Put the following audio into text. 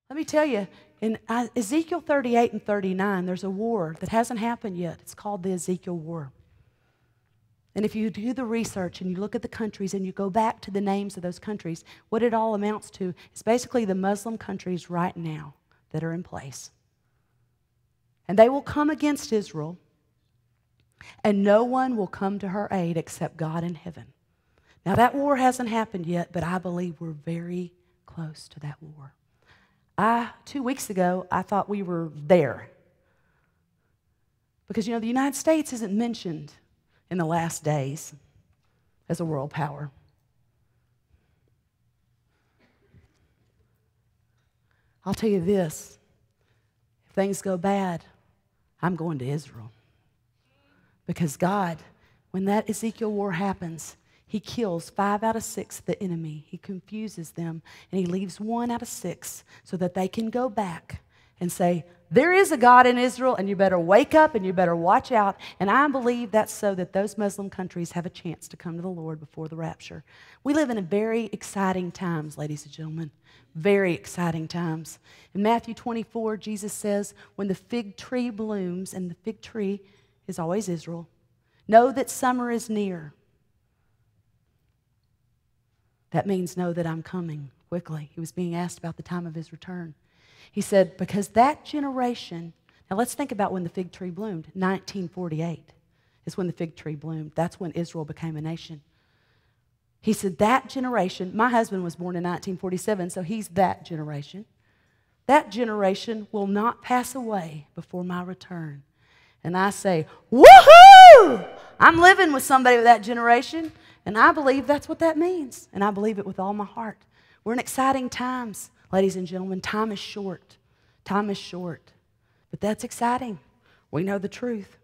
Let me tell you, in Ezekiel 38 and 39, there's a war that hasn't happened yet. It's called the Ezekiel War. And if you do the research and you look at the countries and you go back to the names of those countries, what it all amounts to is basically the Muslim countries right now that are in place. And they will come against Israel, and no one will come to her aid except God in heaven. Now, that war hasn't happened yet, but I believe we're very close to that war. 2 weeks ago, I thought we were there. Because, the United States isn't mentioned in the last days as a world power. I'll tell you this, if things go bad, I'm going to Israel. Because God, when that Ezekiel war happens, He kills 5 out of 6 of the enemy. He confuses them, and He leaves 1 out of 6 so that they can go back and say, there is a God in Israel, and you better wake up and you better watch out. And I believe that's so that those Muslim countries have a chance to come to the Lord before the rapture. We live in very exciting times, ladies and gentlemen. Very exciting times. In Matthew 24, Jesus says, when the fig tree blooms, and the fig tree is always Israel, know that summer is near. That means know that I'm coming quickly. He was being asked about the time of His return. He said, because that generation, now let's think about when the fig tree bloomed. 1948 is when the fig tree bloomed. That's when Israel became a nation. He said, that generation, my husband was born in 1947, so he's that generation. That generation will not pass away before my return. And I say, woohoo! I'm living with somebody of that generation, and I believe that's what that means. And I believe it with all my heart. We're in exciting times, ladies and gentlemen. Time is short. Time is short. But that's exciting. We know the truth.